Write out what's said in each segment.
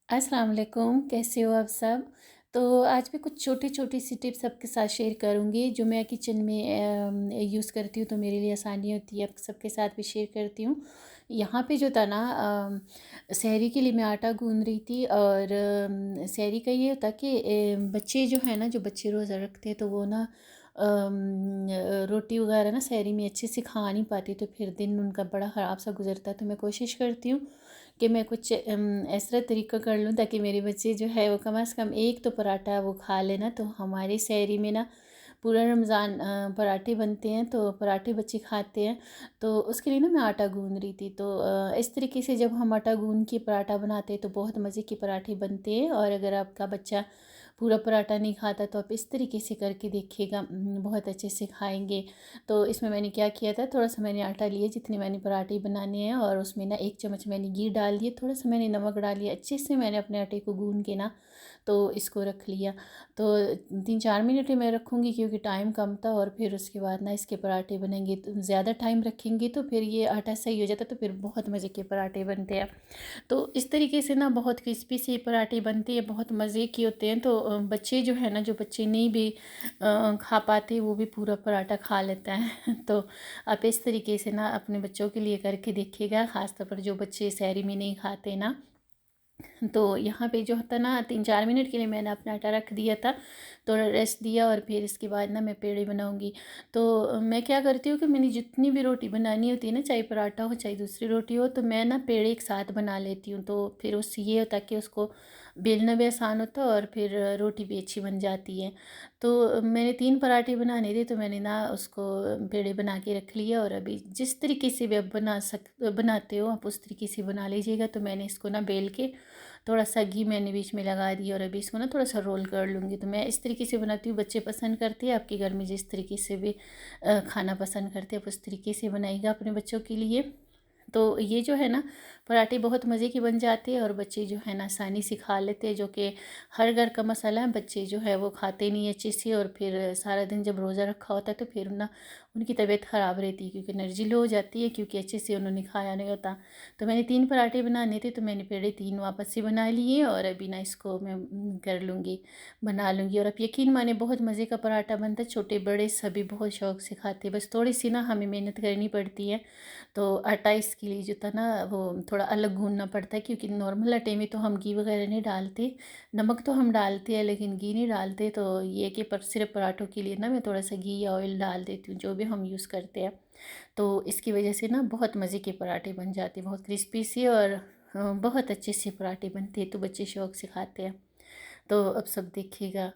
अस्सलाम वालेकुम, कैसे हो आप सब? तो आज मैं कुछ छोटी-छोटी सी टिप्स आपके साथ शेयर करूँगी जो मैं किचन में यूज़ करती हूँ तो मेरे लिए आसानी होती है, आप सबके साथ भी शेयर करती हूँ। यहाँ पे जो था ना सहरी के लिए मैं आटा गूँध रही थी और सहरी का ये होता कि बच्चे जो हैं ना, जो बच्चे रोज़ा रखते हैं तो वो ना रोटी वगैरह ना सहरी में अच्छे से खा नहीं पाते, तो फिर दिन उनका बड़ा ख़राब सा गुज़रता है। तो मैं कोशिश करती हूँ कि मैं कुछ ऐसा तरीका कर लूँ ताकि मेरे बच्चे जो है वो कम से कम एक तो पराठा वो खा लेना। तो हमारी सहरी में ना पूरा रमज़ान पराठे बनते हैं, तो पराठे बच्चे खाते हैं। तो उसके लिए ना मैं आटा गूँध रही थी, तो इस तरीके से जब हम आटा गूँध के पराठा बनाते हैं तो बहुत मज़े के पराठे बनते हैं। और अगर आपका बच्चा पूरा पराठा नहीं खाता तो आप इस तरीके से करके देखिएगा, बहुत अच्छे से खाएंगे। तो इसमें मैंने क्या किया था, थोड़ा सा मैंने आटा लिया जितने मैंने पराठे बनाने हैं और उसमें ना 1 चम्मच मैंने घी डाल दिया, थोड़ा सा मैंने नमक डाल लिया, अच्छे से मैंने अपने आटे को गूँध के ना तो इसको रख लिया। तो 3-4 मिनट ही मैं रखूँगी क्योंकि टाइम कम था, और फिर उसके बाद ना इसके पराठे बनेंगे। तो ज़्यादा टाइम रखेंगे तो फिर ये आटा सही हो जाता है, तो फिर बहुत मज़े के पराठे बनते हैं। तो इस तरीके से ना बहुत क्रिस्पी से पराठे बनते हैं, बहुत मज़े के होते हैं। तो बच्चे जो है ना, जो बच्चे नहीं भी खा पाते वो भी पूरा पराठा खा लेता है। तो आप इस तरीके से ना अपने बच्चों के लिए करके देखिएगा, ख़ासतौर पर जो बच्चे सहरी में नहीं खाते ना। तो यहाँ पे जो होता ना 3-4 मिनट के लिए मैंने अपना आटा रख दिया था, थोड़ा रेस्ट दिया और फिर इसके बाद ना मैं पेड़े बनाऊँगी। तो मैं क्या करती हूँ कि मैंने जितनी भी रोटी बनानी होती है ना, चाहे पराठा हो चाहे दूसरी रोटी हो, तो मैं ना पेड़े एक साथ बना लेती हूँ। तो फिर उससे ये होता है कि उसको बेलना भी आसान होता है और फिर रोटी भी अच्छी बन जाती है। तो मैंने 3 पराठे बनाने थे, तो मैंने ना उसको पेड़े बना के रख लिया। और अभी जिस तरीके से भी आप बनाते हो आप उस तरीके से बना लीजिएगा। तो मैंने इसको ना बेल के थोड़ा सा घी मैंने बीच में लगा दिया और अभी इसको ना थोड़ा सा रोल कर लूँगी। तो मैं इस तरीके से बनाती हूँ, बच्चे पसंद करते हैं। आपके घर में जिस तरीके से भी खाना पसंद करते हैं आप उस तरीके से बनाइएगा अपने बच्चों के लिए। तो ये जो है ना पराठे बहुत मज़े की बन जाते हैं और बच्चे जो है ना आसानी से खा लेते हैं, जो कि हर घर का मसाला है। बच्चे जो है वो खाते नहीं अच्छे से, और फिर सारा दिन जब रोज़ा रखा होता है तो फिर ना उनकी तबीयत ख़राब रहती है क्योंकि एनर्जी लो हो जाती है, क्योंकि अच्छे से उन्होंने खाया नहीं होता। तो मैंने 3 पराठे बनाने थे, तो मैंने पेड़े 3 वापस से बना लिए और अभी ना इसको मैं कर लूँगी, बना लूँगी। और आप यकीन माने बहुत मज़े का पराठा बनता है, छोटे बड़े सभी बहुत शौक़ से खाते हैं। बस थोड़ी सी ना हमें मेहनत करनी पड़ती है। तो आटा इसके लिए जो था ना वो थोड़ा अलग गूँधना पड़ता है, क्योंकि नॉर्मल आटे में तो हम घी वगैरह नहीं डालते, नमक तो हम डालते हैं लेकिन घी नहीं डालते। तो ये कि पर सिर्फ पराठों के लिए ना मैं थोड़ा सा घी या ऑयल डाल देती हूँ, जो भी हम यूज़ करते हैं। तो इसकी वजह से ना बहुत मज़े के पराठे बन जाते हैं, बहुत क्रिस्पी से और बहुत अच्छे से पराठे बनते हैं, तो बच्चे शौक़ से खाते हैं। तो अब सब देखिएगा,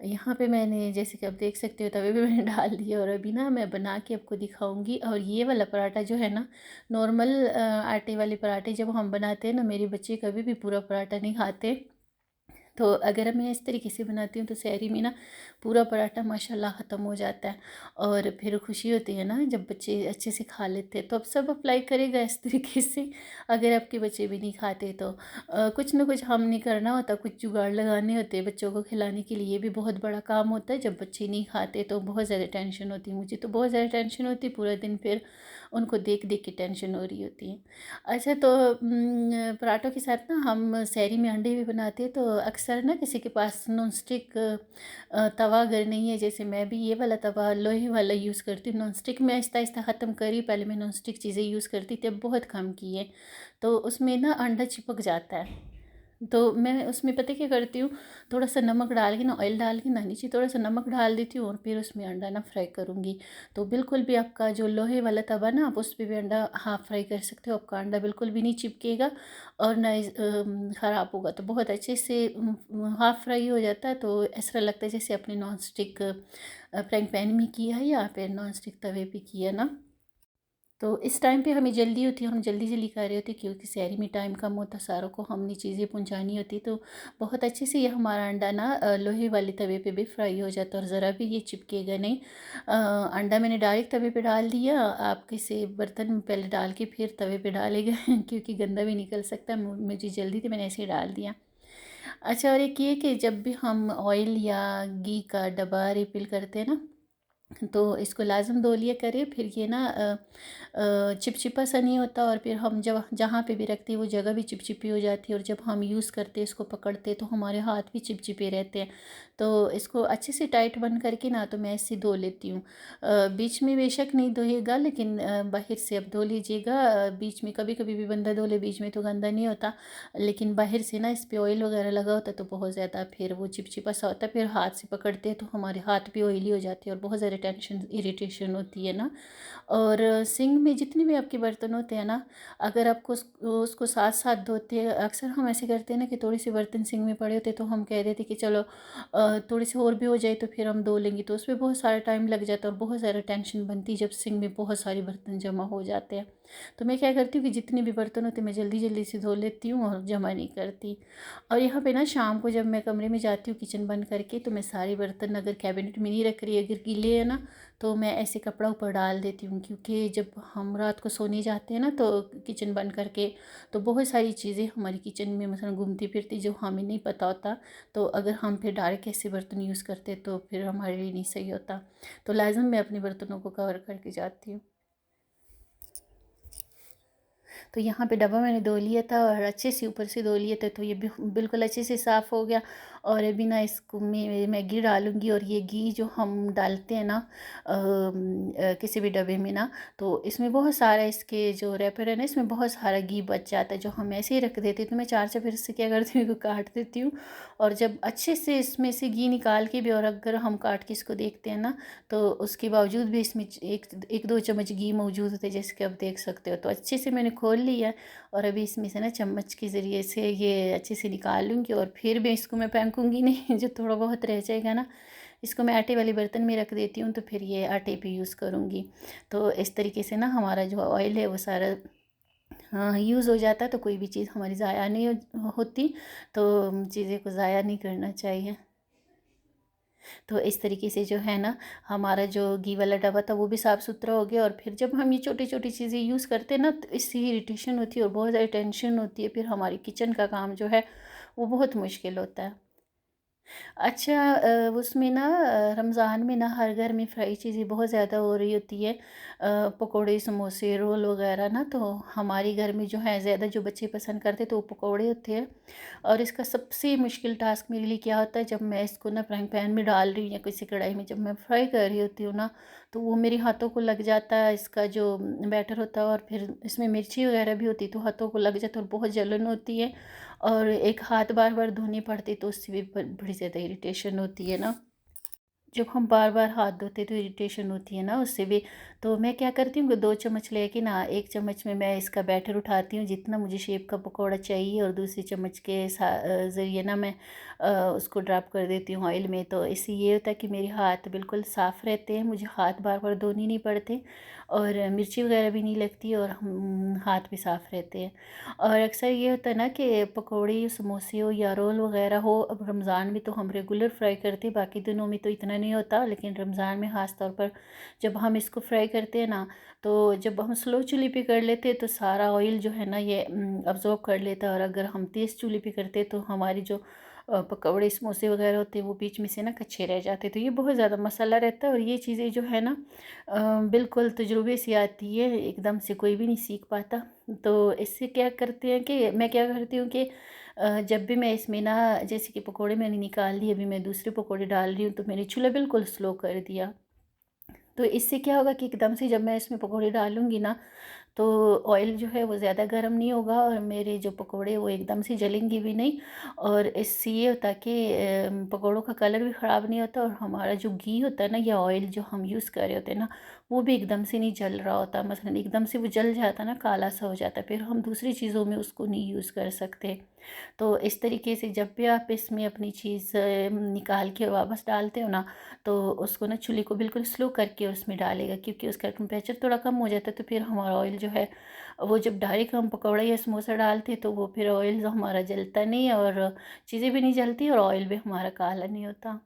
यहाँ पे मैंने जैसे कि आप देख सकते हो तवे पे मैंने डाल दिया और अभी ना मैं बना के आपको दिखाऊंगी। और ये वाला पराठा जो है ना, नॉर्मल आटे वाले पराठे जब हम बनाते हैं ना, मेरे बच्चे कभी भी पूरा पराठा नहीं खाते। तो अगर मैं इस तरीके से बनाती हूँ तो सहरी में ना पूरा पराठा माशाल्लाह ख़त्म हो जाता है और फिर खुशी होती है ना जब बच्चे अच्छे से खा लेते हैं। तो अब सब अप्लाई करेगा इस तरीके से, अगर आपके बच्चे भी नहीं खाते तो कुछ ना कुछ हमने करना होता, कुछ जुगाड़ लगाने होते हैं बच्चों को खिलाने के लिए। ये भी बहुत बड़ा काम होता है, जब बच्चे नहीं खाते तो बहुत ज़्यादा टेंशन होती है, मुझे तो बहुत ज़्यादा टेंशन होती है पूरा दिन, फिर उनको देख देख के टेंशन हो रही होती है। अच्छा, तो पराठों के साथ ना हम सहरी में अंडे भी बनाते हैं। तो अक्सर ना किसी के पास नॉन स्टिक तवा अगर नहीं है, जैसे मैं भी ये वाला तवा लोहे वाला यूज़ करती हूँ। नॉन स्टिक मैं आहिस्ता आहिस्ता ख़त्म करी, पहले मैं नॉन स्टिक चीज़ें यूज़ करती थी, अब बहुत कम की है। तो उसमें ना अंडा चिपक जाता है, तो मैं उसमें पता है क्या करती हूँ, थोड़ा सा नमक डाल के ना, ऑयल डाल के ना, नीचे थोड़ा सा नमक डाल देती हूँ और फिर उसमें अंडा ना फ्राई करूँगी। तो बिल्कुल भी आपका जो लोहे वाला तवा ना, आप उस पर भी अंडा हाफ फ्राई कर सकते हो, आपका अंडा बिल्कुल भी नहीं चिपकेगा और ना ख़राब होगा। तो बहुत अच्छे से हाफ फ्राई हो जाता है, तो ऐसा लगता है जैसे अपने नॉन स्टिक फ्राइंग पैन में किया है या फिर नॉन स्टिक तवे पे किया ना। तो इस टाइम पे हमें जल्दी होती है, हम जल्दी जल्दी कर रहे होते हैं क्योंकि शहरी में टाइम कम होता, सारों को हमने चीज़ें पहुंचानी होती। तो बहुत अच्छे से ये हमारा अंडा ना लोहे वाले तवे पे भी फ्राई हो जाता है और ज़रा भी ये चिपकेगा नहीं। अंडा मैंने डायरेक्ट तवे पे डाल दिया, आप किसी बर्तन में पहले डाल के फिर तवे पे डालेगा क्योंकि गंदा भी निकल सकता है। मुझे जल्दी थी, मैंने ऐसे ही डाल दिया। अच्छा, और एक ये कि जब भी हम ऑयल या घी का डब्बा रिफ़िल करते हैं ना, तो इसको लाज़िम धो लिया करें। फिर ये ना चिपचिपा सा नहीं होता, और फिर हम जब जहाँ पे भी रखते हैं वो जगह भी चिपचिपी हो जाती है, और जब हम यूज़ करते हैं इसको पकड़ते हैं तो हमारे हाथ भी चिपचिपे रहते हैं। तो इसको अच्छे से टाइट बंद करके ना तो मैं ऐसे धो लेती हूँ। बीच में बेशक नहीं धोएगा, लेकिन बाहर से अब धो लीजिएगा। बीच में कभी कभी भी बंदा धो ले, बीच में तो गंदा नहीं होता, लेकिन बाहर से ना इस पे ऑयल वगैरह लगा होता है तो बहुत ज़्यादा फिर वो चिपचिपा सा होता है। फिर हाथ से पकड़ते हैं तो हमारे हाथ भी ऑयली हो जाते हैं और बहुत ज़्यादा टेंशन इरिटेशन होती है ना। और सिंक में जितने भी आपके बर्तन होते हैं ना, अगर आपको उसको साथ साथ धोते हैं, अक्सर हम ऐसे करते हैं ना कि थोड़ी सी बर्तन सिंक में पड़े होते तो हम कह देते कि चलो थोड़ी सी और भी हो जाए तो फिर हम धो लेंगे, तो उसमें बहुत सारा टाइम लग जाता है और बहुत ज़्यादा टेंशन बनती है जब सिंक में बहुत सारे बर्तन जमा हो जाते हैं। तो मैं क्या करती हूँ कि जितने भी बर्तन होते हैं मैं जल्दी जल्दी से धो लेती हूँ और जमा नहीं करती। और यहाँ पे ना शाम को जब मैं कमरे में जाती हूँ किचन बंद करके, तो मैं सारे बर्तन अगर कैबिनेट में नहीं रख रही, अगर गीले है ना, तो मैं ऐसे कपड़ा ऊपर डाल देती हूँ। क्योंकि जब हम रात को सोने जाते हैं ना तो किचन बंद करके, तो बहुत सारी चीज़ें हमारी किचन में मतलब घूमती फिरती जो हमें नहीं पता होता। तो अगर हम फिर डायरेक्ट ऐसे बर्तन यूज़ करते तो फिर हमारे लिए नहीं सही होता। तो लाजम मैं अपने बर्तनों को कवर करके जाती हूँ। तो यहाँ पे डब्बा मैंने धो लिया था और अच्छे से ऊपर से धो लिए थे, तो ये भी बिल्कुल अच्छे से साफ़ हो गया। और अभी ना इसको मैं घी डालूँगी, और ये घी जो हम डालते हैं ना किसी भी डब्बे में ना, तो इसमें बहुत सारा इसके जो रैपर है ना इसमें बहुत सारा घी बच जाता है जो हम ऐसे ही रख देते हैं। तो मैं चार से फिर से क्या करती हूँ, इसको काट देती हूँ, और जब अच्छे से इसमें से घी निकाल के भी, और अगर हम काट के इसको देखते हैं ना, तो उसके बावजूद भी इसमें एक एक दो चम्मच घी मौजूद होते हैं, जैसे कि आप देख सकते हो। तो अच्छे से मैंने खोल लिया, और अभी इसमें से ना चम्मच के ज़रिए से ये अच्छे से निकाल लूँगी, और फिर भी इसको मैं फेंकूँगी नहीं जो थोड़ा बहुत रह जाएगा ना, इसको मैं आटे वाले बर्तन में रख देती हूँ, तो फिर ये आटे पे यूज़ करूँगी। तो इस तरीके से ना हमारा जो ऑयल है वो सारा हाँ यूज़ हो जाता है, तो कोई भी चीज़ हमारी ज़ाया नहीं होती। तो चीज़ें को ज़ाया नहीं करना चाहिए। तो इस तरीके से जो है ना हमारा जो घी वाला डब्बा था वो भी साफ़ सुथरा हो गया। और फिर जब हम ये छोटी छोटी चीज़ें यूज़ करते हैं ना, तो इससे इरिटेशन होती है और बहुत ज़्यादा टेंशन होती है, फिर हमारी किचन का काम जो है वो बहुत मुश्किल होता है। अच्छा, उसमें ना रमज़ान में ना हर घर में फ्राई चीज़ें बहुत ज़्यादा हो रही होती है, पकोड़े समोसे रोल वगैरह ना। तो हमारे घर में जो है ज़्यादा जो बच्चे पसंद करते तो वो पकोड़े होते हैं। और इसका सबसे मुश्किल टास्क मेरे लिए क्या होता है, जब मैं इसको ना फ्राइंग पैन में डाल रही हूँ या किसी कढ़ाई में जब मैं फ्राई कर रही होती हूँ ना, तो वो मेरे हाथों को लग जाता है, इसका जो बैटर होता है, और फिर इसमें मिर्ची वगैरह भी होती है तो हाथों को लग जाता है और बहुत जलन होती है। और एक हाथ बार बार धोने पड़ते तो उससे भी बड़ी ज़्यादा इरिटेशन होती है ना। जब हम बार बार हाथ धोते तो इरिटेशन होती है ना उससे भी। तो मैं क्या करती हूँ कि 2 चम्मच लेके ना, एक चम्मच में मैं इसका बैटर उठाती हूँ जितना मुझे शेप का पकौड़ा चाहिए, और दूसरी चम्मच के ज़रिए ना मैं उसको ड्रॉप कर देती हूँ ऑयल में। तो इससे ये होता है कि मेरे हाथ बिल्कुल साफ़ रहते हैं, मुझे हाथ बार बार धोने नहीं पड़ते, और मिर्ची वगैरह भी नहीं लगती, और हाथ भी साफ़ रहते हैं। और अक्सर ये होता है ना कि पकौड़े समोसे हो या रोल वगैरह हो, अब रमज़ान में तो हम रेगुलर फ्राई करते हैं, बाकी दिनों में तो इतना नहीं होता, लेकिन रमज़ान में ख़ास तौर पर जब हम इसको फ्राई करते हैं ना, तो जब हम स्लो चूल्हे पे कर लेते हैं तो सारा ऑयल जो है ना ये अब्ज़ॉर्ब कर लेता है। और अगर हम तेज़ चूल्हे पे करते हैं तो हमारी जो पकौड़े समोसे वगैरह होते हैं वो बीच में से ना कच्चे रह जाते हैं। तो ये बहुत ज़्यादा मसाला रहता है, और ये चीज़ें जो है ना बिल्कुल तजुर्बे से आती है, एकदम से कोई भी नहीं सीख पाता। तो इससे क्या करते हैं कि मैं क्या करती हूँ कि जब भी मैं इसमें ना, जैसे कि पकोड़े मैंने निकाल लिए, अभी मैं दूसरे पकोड़े डाल रही हूँ, तो मैंने चूल्हा बिल्कुल स्लो कर दिया। तो इससे क्या होगा कि एकदम से जब मैं इसमें पकोड़े डालूँगी ना, तो ऑयल जो है वो ज़्यादा गर्म नहीं होगा, और मेरे जो पकोड़े वो एकदम से जलेंगे भी नहीं। और इससे ये होता है कि पकोड़ों का कलर भी ख़राब नहीं होता, और हमारा जो घी होता है ना या ऑयल जो हम यूज़ कर रहे होते हैं ना, वो भी एकदम से नहीं जल रहा होता। मसलन एकदम से वो जल जाता है ना, काला सा हो जाता है, फिर हम दूसरी चीज़ों में उसको नहीं यूज़ कर सकते। तो इस तरीके से जब भी आप इसमें अपनी चीज़ निकाल के वापस डालते हो ना, तो उसको ना चूल्हे को बिल्कुल स्लो करके उसमें डालेगा, क्योंकि उसका टेम्परेचर थोड़ा कम हो जाता है। तो फिर हमारा ऑयल जो है वो जब डायरेक्ट हम पकौड़ा या समोसा डालते हैं तो वो फिर ऑयल जो हमारा जलता नहीं है, और चीज़ें भी नहीं जलती, और ऑयल भी हमारा काला नहीं होता।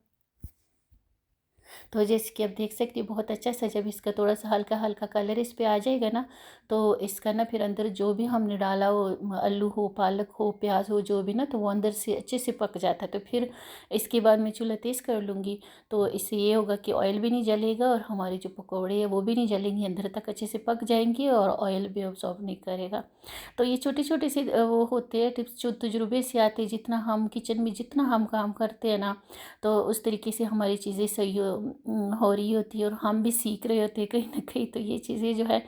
तो जैसे कि आप देख सकते हो बहुत अच्छा सा जब इसका थोड़ा सा हल्का हल्का कलर इस पे आ जाएगा ना, तो इसका ना फिर अंदर जो भी हमने डाला हो, आलू हो, पालक हो, प्याज हो, जो भी ना, तो वो अंदर से अच्छे से पक जाता है। तो फिर इसके बाद मैं चूल्हा तेज़ कर लूँगी। तो इससे ये होगा कि ऑयल भी नहीं जलेगा और हमारे जो पकौड़े हैं वो भी नहीं जलेंगे, अंदर तक अच्छे से पक जाएंगे और ऑयल भी ऑब्जॉर्ब नहीं करेगा। तो ये छोटे छोटे से वो होते हैं टिप्स जो तजुर्बे से आते हैं। जितना हम किचन में जितना हम काम करते हैं ना, तो उस तरीके से हमारी चीज़ें सही हो रही होती है और हम भी सीख रहे होते हैं कहीं ना कहीं। तो ये चीज़ें जो है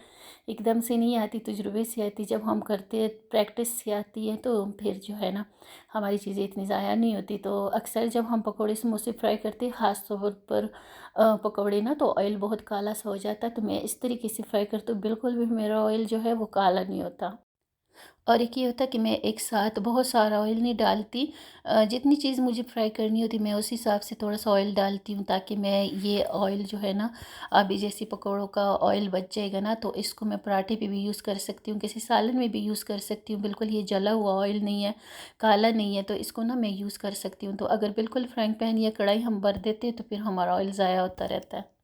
एकदम से नहीं आती, तजुर्बे से आती। जब हम करते हैं प्रैक्टिस से आती है, तो फिर जो है ना हमारी चीज़ें इतनी ज़ाया नहीं होती। तो अक्सर जब हम पकौड़े समोसे फ्राई करते हैं, ख़ास तौर पर पकौड़े ना, तो ऑयल बहुत काला सा हो जाता है। तो मैं इस तरीके से फ्राई करती हूँ, बिल्कुल भी मेरा ऑयल जो है वो काला नहीं होता। और एक ये होता है कि मैं एक साथ बहुत सारा ऑयल नहीं डालती। जितनी चीज़ मुझे फ्राई करनी होती मैं उस हिसाब से थोड़ा सा ऑयल डालती हूँ, ताकि मैं ये ऑयल जो है ना, अभी जैसे पकौड़ों का ऑयल बच जाएगा ना, तो इसको मैं पराठे पे भी यूज़ कर सकती हूँ, किसी सालन में भी यूज़ कर सकती हूँ। बिल्कुल ये जला हुआ ऑयल नहीं है, काला नहीं है, तो इसको ना मैं यूज़ कर सकती हूँ। तो अगर बिल्कुल फ्राइंग पैन या कढ़ाई हम भर देते हैं तो फिर हमारा ऑयल ज़ाया होता रहता है।